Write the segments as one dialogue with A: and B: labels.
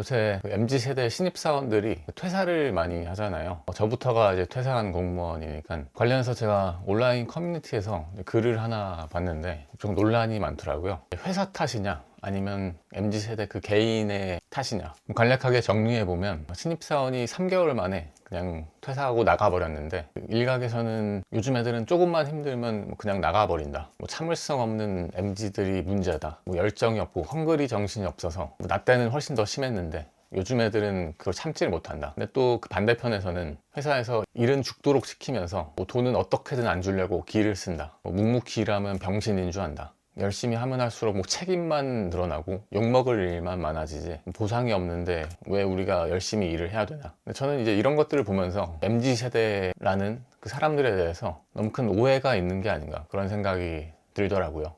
A: 요새 MZ세대 신입사원들이 퇴사를 많이 하잖아요. 저부터가 이제 퇴사한 공무원이니까 관련해서 제가 온라인 커뮤니티에서 글을 하나 봤는데 좀 논란이 많더라고요. 회사 탓이냐 아니면 MZ세대 그 개인의 탓이냐. 간략하게 정리해보면 신입사원이 3개월 만에 그냥 퇴사하고 나가버렸는데, 일각에서는 요즘 애들은 조금만 힘들면 그냥 나가버린다, 참을성 없는 MZ들이 문제다, 열정이 없고 헝그리 정신이 없어서, 나 때는 훨씬 더 심했는데 요즘 애들은 그걸 참지를 못한다. 근데 또 그 반대편에서는 회사에서 일은 죽도록 시키면서 돈은 어떻게든 안 주려고 기를 쓴다, 묵묵히 일하면 병신인 줄 안다, 열심히 하면 할수록 책임만 늘어나고 욕먹을 일만 많아지지 보상이 없는데 왜 우리가 열심히 일을 해야 되나. 근데 저는 이제 이런 것들을 보면서 MZ세대라는 그 사람들에 대해서 너무 큰 오해가 있는 게 아닌가, 그런 생각이 들더라고요.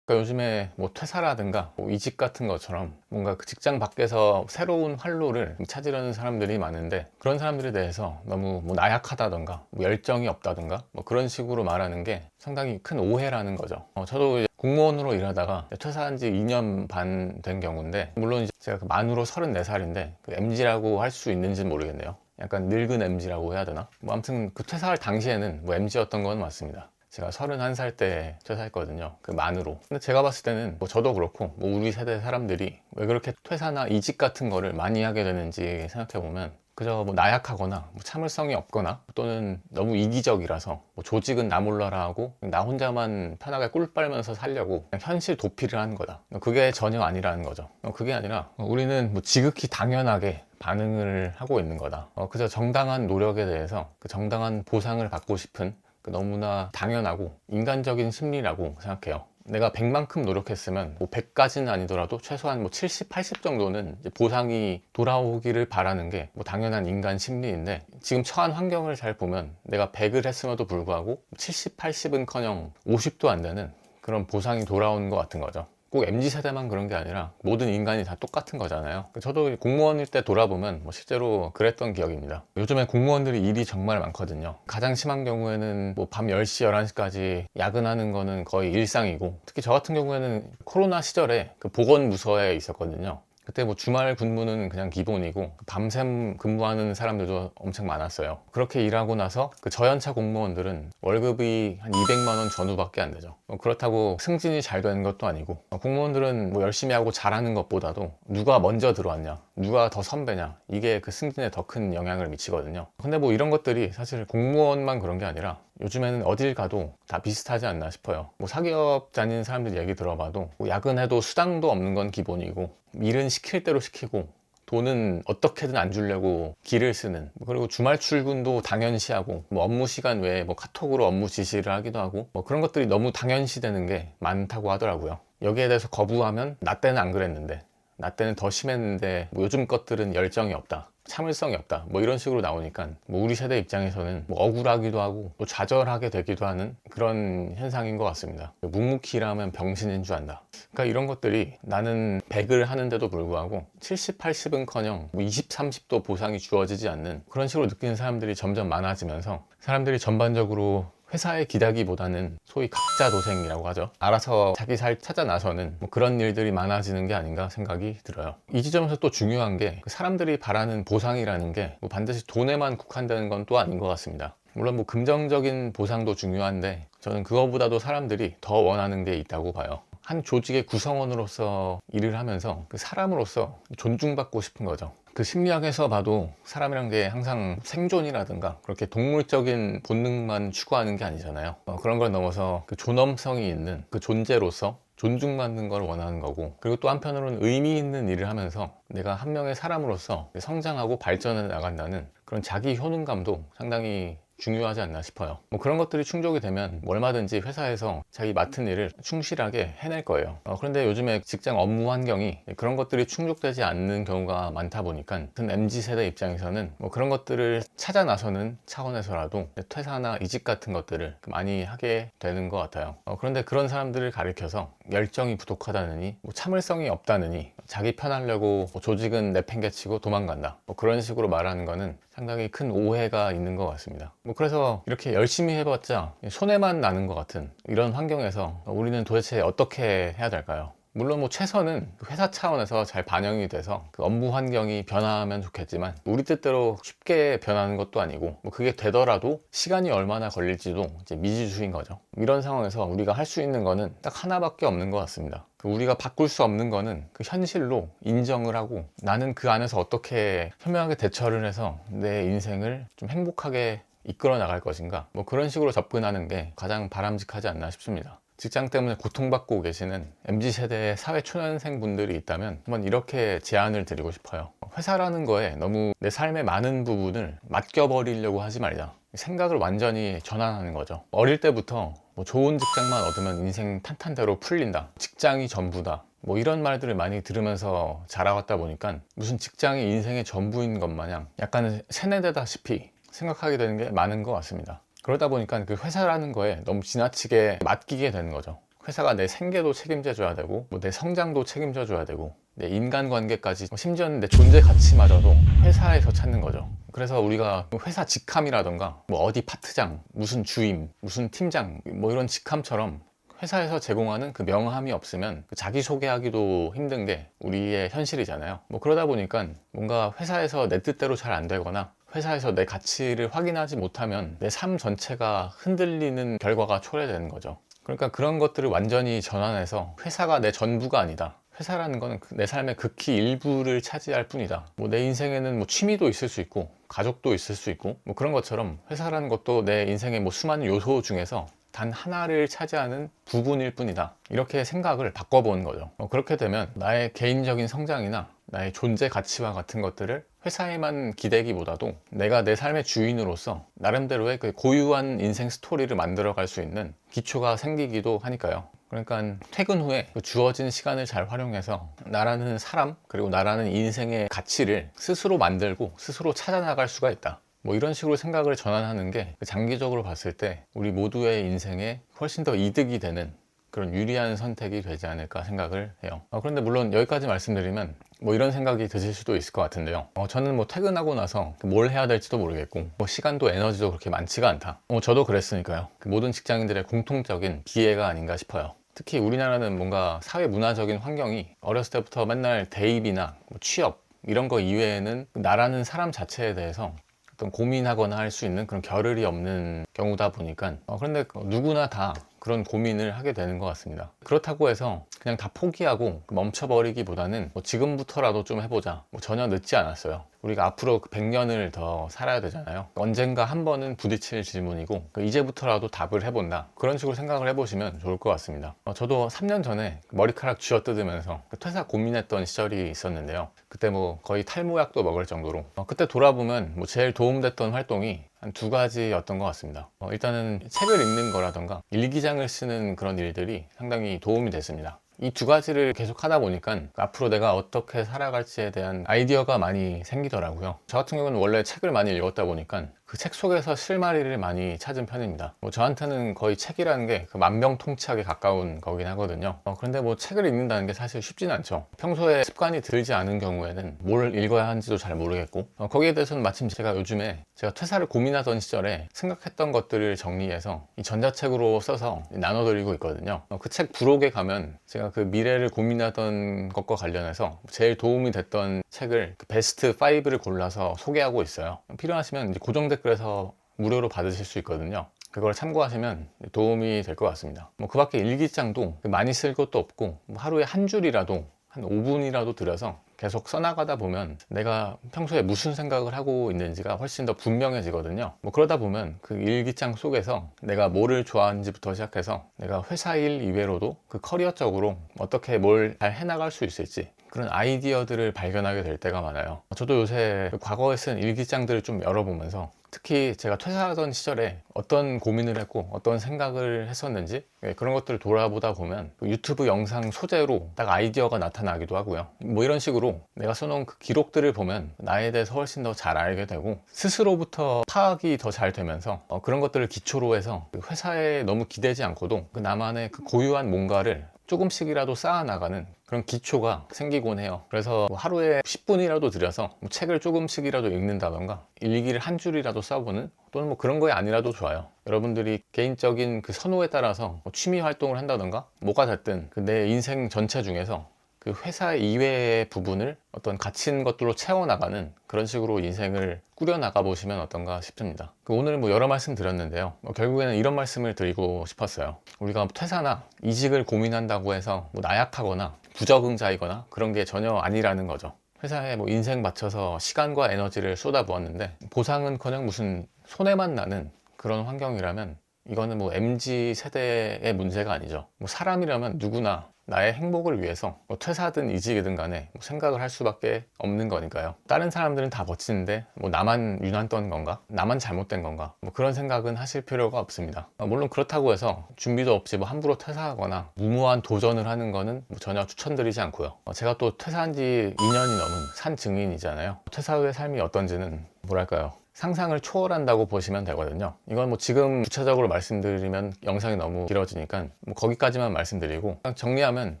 A: 그러니까 요즘에 퇴사라든가 이직 같은 것처럼 뭔가 그 직장 밖에서 새로운 활로를 찾으려는 사람들이 많은데, 그런 사람들에 대해서 너무 나약하다던가 열정이 없다던가 그런 식으로 말하는 게 상당히 큰 오해라는 거죠. 저도 이제 공무원으로 일하다가 퇴사한 지 2년 반 된 경우인데, 물론 이제 제가 만으로 34살인데 MZ라고 할 수 있는지는 모르겠네요. 약간 늙은 MZ라고 해야 되나? 아무튼 그 퇴사할 당시에는 MZ였던 건 맞습니다. 제가 31살 때 퇴사했거든요. 그 만으로. 근데 제가 봤을 때는 저도 그렇고 우리 세대 사람들이 왜 그렇게 퇴사나 이직 같은 거를 많이 하게 되는지 생각해보면, 그저 나약하거나 참을성이 없거나 또는 너무 이기적이라서 조직은 나 몰라라 하고 나 혼자만 편하게 꿀 빨면서 살려고 그냥 현실 도피를 하는 거다. 그게 전혀 아니라는 거죠. 그게 아니라 우리는 지극히 당연하게 반응을 하고 있는 거다. 그저 정당한 노력에 대해서 그 정당한 보상을 받고 싶은 너무나 당연하고 인간적인 심리라고 생각해요. 내가 100만큼 노력했으면 100까지는 아니더라도 최소한 70, 80 정도는 보상이 돌아오기를 바라는 게 당연한 인간 심리인데, 지금 처한 환경을 잘 보면 내가 100을 했음에도 불구하고 70, 80은커녕 50도 안 되는 그런 보상이 돌아오는 것 같은 거죠. 꼭 MZ세대만 그런 게 아니라 모든 인간이 다 똑같은 거잖아요. 저도 공무원일 때 돌아보면 실제로 그랬던 기억입니다. 요즘에 공무원들이 일이 정말 많거든요. 가장 심한 경우에는 밤 10시, 11시까지 야근하는 거는 거의 일상이고, 특히 저 같은 경우에는 코로나 시절에 그 보건부서에 있었거든요. 그때 주말 근무는 그냥 기본이고 밤샘 근무하는 사람들도 엄청 많았어요. 그렇게 일하고 나서 그 저연차 공무원들은 월급이 한 200만 원 전후밖에 안 되죠. 그렇다고 승진이 잘 되는 것도 아니고, 공무원들은 열심히 하고 잘하는 것보다도 누가 먼저 들어왔냐, 누가 더 선배냐, 이게 그 승진에 더 큰 영향을 미치거든요. 근데 이런 것들이 사실 공무원만 그런 게 아니라 요즘에는 어딜 가도 다 비슷하지 않나 싶어요. 사기업 다니는 사람들 얘기 들어봐도 야근해도 수당도 없는 건 기본이고, 일은 시킬 대로 시키고 돈은 어떻게든 안 주려고 기를 쓰는, 그리고 주말 출근도 당연시하고 업무 시간 외에 카톡으로 업무 지시를 하기도 하고 그런 것들이 너무 당연시되는 게 많다고 하더라고요. 여기에 대해서 거부하면 나 때는 안 그랬는데, 나 때는 더 심했는데 요즘 것들은 열정이 없다, 참을성이 없다, 이런 식으로 나오니까 우리 세대 입장에서는 억울하기도 하고 좌절하게 되기도 하는 그런 현상인 것 같습니다. 묵묵히 일하면 병신인 줄 안다. 그러니까 이런 것들이, 나는 100을 하는데도 불구하고 70, 80은커녕 20, 30도 보상이 주어지지 않는 그런 식으로 느끼는 사람들이 점점 많아지면서, 사람들이 전반적으로 회사에 기대기보다는 소위 각자 도생이라고 하죠. 알아서 자기 살 찾아 나서는 그런 일들이 많아지는 게 아닌가 생각이 들어요. 이 지점에서 또 중요한 게, 사람들이 바라는 보상이라는 게 반드시 돈에만 국한되는 건 또 아닌 것 같습니다. 물론 금전적인 보상도 중요한데, 저는 그거보다도 사람들이 더 원하는 게 있다고 봐요. 한 조직의 구성원으로서 일을 하면서 그 사람으로서 존중받고 싶은 거죠. 그 심리학에서 봐도 사람이란 게 항상 생존이라든가 그렇게 동물적인 본능만 추구하는 게 아니잖아요. 그런 걸 넘어서 그 존엄성이 있는 그 존재로서 존중받는 걸 원하는 거고, 그리고 또 한편으로는 의미 있는 일을 하면서 내가 한 명의 사람으로서 성장하고 발전해 나간다는 그런 자기 효능감도 상당히 중요하지 않나 싶어요. 그런 것들이 충족이 되면 얼마든지 회사에서 자기 맡은 일을 충실하게 해낼 거예요. 그런데 요즘에 직장 업무 환경이 그런 것들이 충족되지 않는 경우가 많다 보니까 MZ세대 입장에서는 그런 것들을 찾아 나서는 차원에서라도 퇴사나 이직 같은 것들을 많이 하게 되는 것 같아요. 그런데 그런 사람들을 가리켜서 열정이 부족하다느니 참을성이 없다느니 자기 편하려고 조직은 내팽개치고 도망간다, 그런 식으로 말하는 거는 상당히 큰 오해가 있는 것 같습니다. 그래서 이렇게 열심히 해봤자 손해만 나는 것 같은 이런 환경에서 우리는 도대체 어떻게 해야 될까요? 물론 뭐 최선은 회사 차원에서 잘 반영이 돼서 그 업무 환경이 변화하면 좋겠지만 우리 뜻대로 쉽게 변하는 것도 아니고 뭐 그게 되더라도 시간이 얼마나 걸릴지도 이제 미지수인 거죠. 이런 상황에서 우리가 할 수 있는 거는 딱 하나밖에 없는 것 같습니다. 우리가 바꿀 수 없는 거는 그 현실로 인정을 하고 나는 그 안에서 어떻게 현명하게 대처를 해서 내 인생을 좀 행복하게 이끌어 나갈 것인가, 뭐 그런 식으로 접근하는 게 가장 바람직하지 않나 싶습니다. 직장 때문에 고통받고 계시는 MZ세대의 사회초년생 분들이 있다면 한번 이렇게 제안을 드리고 싶어요. 회사라는 거에 너무 내 삶의 많은 부분을 맡겨버리려고 하지 말자. 생각을 완전히 전환하는 거죠. 어릴 때부터 뭐 좋은 직장만 얻으면 인생 탄탄대로 풀린다, 직장이 전부다, 뭐 이런 말들을 많이 들으면서 자라왔다 보니까 무슨 직장이 인생의 전부인 것 마냥 약간 세뇌되다시피 생각하게 되는 게 많은 것 같습니다. 그러다 보니까 그 회사라는 거에 너무 지나치게 맡기게 되는 거죠. 회사가 내 생계도 책임져 줘야 되고 뭐 내 성장도 책임져 줘야 되고 내 인간관계까지, 심지어는 내 존재 가치마저도 회사에서 찾는 거죠. 그래서 우리가 회사 직함이라던가 뭐 어디 파트장, 무슨 주임, 무슨 팀장, 뭐 이런 직함처럼 회사에서 제공하는 그 명함이 없으면 자기소개하기도 힘든 게 우리의 현실이잖아요. 뭐 그러다 보니까 뭔가 회사에서 내 뜻대로 잘 안 되거나 회사에서 내 가치를 확인하지 못하면 내 삶 전체가 흔들리는 결과가 초래되는 거죠. 그러니까 그런 것들을 완전히 전환해서 회사가 내 전부가 아니다, 회사라는 건 내 삶의 극히 일부를 차지할 뿐이다, 뭐 내 인생에는 뭐 취미도 있을 수 있고 가족도 있을 수 있고 뭐 그런 것처럼 회사라는 것도 내 인생의 뭐 수많은 요소 중에서 단 하나를 차지하는 부분일 뿐이다, 이렇게 생각을 바꿔보는 거죠. 그렇게 되면 나의 개인적인 성장이나 나의 존재 가치와 같은 것들을 회사에만 기대기보다도 내가 내 삶의 주인으로서 나름대로의 그 고유한 인생 스토리를 만들어갈 수 있는 기초가 생기기도 하니까요. 그러니까 퇴근 후에 그 주어진 시간을 잘 활용해서 나라는 사람, 그리고 나라는 인생의 가치를 스스로 만들고 스스로 찾아나갈 수가 있다, 뭐 이런 식으로 생각을 전환하는 게 장기적으로 봤을 때 우리 모두의 인생에 훨씬 더 이득이 되는 그런 유리한 선택이 되지 않을까 생각을 해요. 그런데 물론 여기까지 말씀드리면 뭐 이런 생각이 드실 수도 있을 것 같은데요. 저는 뭐 퇴근하고 나서 뭘 해야 될지도 모르겠고 뭐 시간도 에너지도 그렇게 많지가 않다. 저도 그랬으니까요. 모든 직장인들의 공통적인 기회가 아닌가 싶어요. 특히 우리나라는 뭔가 사회 문화적인 환경이 어렸을 때부터 맨날 대입이나 뭐 취업 이런 거 이외에는 나라는 사람 자체에 대해서 어떤 고민하거나 할 수 있는 그런 겨를이 없는 경우다 보니까 그런데 누구나 다 그런 고민을 하게 되는 것 같습니다. 그렇다고 해서 그냥 다 포기하고 멈춰버리기보다는 뭐 지금부터라도 좀 해보자, 뭐 전혀 늦지 않았어요. 우리가 앞으로 100년을 더 살아야 되잖아요. 언젠가 한 번은 부딪힐 질문이고 이제부터라도 답을 해본다, 그런 식으로 생각을 해보시면 좋을 것 같습니다. 저도 3년 전에 머리카락 쥐어뜯으면서 퇴사 고민했던 시절이 있었는데요. 그때 뭐 거의 탈모약도 먹을 정도로 그때 돌아보면 뭐 제일 도움됐던 활동이 한 2가지였던 것 같습니다. 일단은 책을 읽는 거라던가 일기장을 쓰는 그런 일들이 상당히 도움이 됐습니다. 이 2가지를 계속 하다 보니까 앞으로 내가 어떻게 살아갈지에 대한 아이디어가 많이 생기더라고요. 저 같은 경우는 원래 책을 많이 읽었다 보니까 그 책 속에서 실마리를 많이 찾은 편입니다. 뭐 저한테는 거의 책이라는 게 그 만병통치약에 가까운 거긴 하거든요. 그런데 뭐 책을 읽는다는 게 사실 쉽진 않죠. 평소에 습관이 들지 않은 경우에는 뭘 읽어야 하는지도 잘 모르겠고 거기에 대해서는 마침 제가 요즘에 제가 퇴사를 고민하던 시절에 생각했던 것들을 정리해서 이 전자책으로 써서 나눠드리고 있거든요. 그 책 부록에 가면 제가 그 미래를 고민하던 것과 관련해서 제일 도움이 됐던 책을 그 베스트 5를 골라서 소개하고 있어요. 필요하시면 이제 고정 댓글에서 무료로 받으실 수 있거든요. 그걸 참고하시면 도움이 될 것 같습니다. 뭐 그 밖에 일기장도 많이 쓸 것도 없고 뭐 하루에 한 줄이라도 한 5분이라도 들여서 계속 써나가다 보면 내가 평소에 무슨 생각을 하고 있는지가 훨씬 더 분명해지거든요. 뭐 그러다 보면 그 일기장 속에서 내가 뭐를 좋아하는지부터 시작해서 내가 회사 일 이외로도 그 커리어적으로 어떻게 뭘 잘 해나갈 수 있을지 그런 아이디어들을 발견하게 될 때가 많아요. 저도 요새 과거에 쓴 일기장들을 좀 열어보면서 특히 제가 퇴사하던 시절에 어떤 고민을 했고 어떤 생각을 했었는지 그런 것들을 돌아보다 보면 유튜브 영상 소재로 딱 아이디어가 나타나기도 하고요. 뭐 이런 식으로 내가 써놓은 그 기록들을 보면 나에 대해서 훨씬 더 잘 알게 되고 스스로부터 파악이 더 잘 되면서 그런 것들을 기초로 해서 회사에 너무 기대지 않고도 그 나만의 그 고유한 뭔가를 조금씩이라도 쌓아나가는 그런 기초가 생기곤 해요. 그래서 뭐 하루에 10분이라도 들여서 뭐 책을 조금씩이라도 읽는다던가 일기를 한 줄이라도 써보는, 또는 뭐 그런 거에 아니라도 좋아요. 여러분들이 개인적인 그 선호에 따라서 뭐 취미 활동을 한다던가 뭐가 됐든 그 내 인생 전체 중에서 그 회사 이외의 부분을 어떤 갇힌 것들로 채워나가는 그런 식으로 인생을 꾸려나가 보시면 어떤가 싶습니다. 오늘 뭐 여러 말씀 드렸는데요. 결국에는 이런 말씀을 드리고 싶었어요. 우리가 퇴사나 이직을 고민한다고 해서 뭐 나약하거나 부적응자이거나 그런 게 전혀 아니라는 거죠. 회사에 뭐 인생 바쳐서 시간과 에너지를 쏟아부었는데 보상은커녕 무슨 손해만 나는 그런 환경이라면 이거는 뭐 MZ 세대의 문제가 아니죠. 뭐 사람이라면 누구나 나의 행복을 위해서 뭐 퇴사든 이직이든 간에 뭐 생각을 할 수밖에 없는 거니까요. 다른 사람들은 다 멋지는데 뭐 나만 유난 떤 건가? 나만 잘못된 건가? 뭐 그런 생각은 하실 필요가 없습니다. 물론 그렇다고 해서 준비도 없이 뭐 함부로 퇴사하거나 무모한 도전을 하는 거는 뭐 전혀 추천드리지 않고요. 제가 또 퇴사한 지 2년이 넘은 산 증인이잖아요. 퇴사 후의 삶이 어떤지는 뭐랄까요, 상상을 초월한다고 보시면 되거든요. 이건 뭐 지금 구체적으로 말씀드리면 영상이 너무 길어지니까 뭐 거기까지만 말씀드리고, 정리하면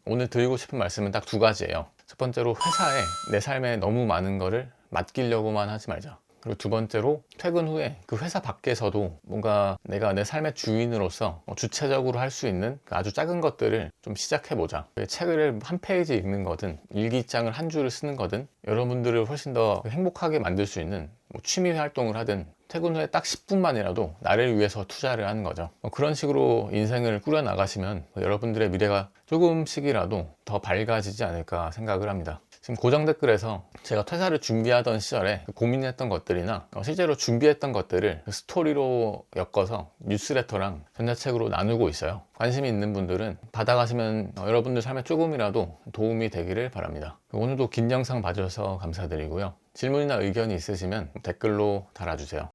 A: 오늘 드리고 싶은 말씀은 딱 두 가지예요. 첫 번째로, 회사에 내 삶에 너무 많은 거를 맡기려고만 하지 말자. 그리고 두 번째로, 퇴근 후에 그 회사 밖에서도 뭔가 내가 내 삶의 주인으로서 주체적으로 할 수 있는 그 아주 작은 것들을 좀 시작해보자. 책을 한 페이지 읽는 거든 일기장을 한 줄을 쓰는 거든 여러분들을 훨씬 더 행복하게 만들 수 있는 뭐 취미 활동을 하든 퇴근 후에 딱 10분만이라도 나를 위해서 투자를 하는 거죠. 그런 식으로 인생을 꾸려나가시면 여러분들의 미래가 조금씩이라도 더 밝아지지 않을까 생각을 합니다. 지금 고정 댓글에서 제가 퇴사를 준비하던 시절에 고민했던 것들이나 실제로 준비했던 것들을 스토리로 엮어서 뉴스레터랑 전자책으로 나누고 있어요. 관심이 있는 분들은 받아가시면 여러분들 삶에 조금이라도 도움이 되기를 바랍니다. 오늘도 긴 영상 봐주셔서 감사드리고요. 질문이나 의견이 있으시면 댓글로 달아주세요.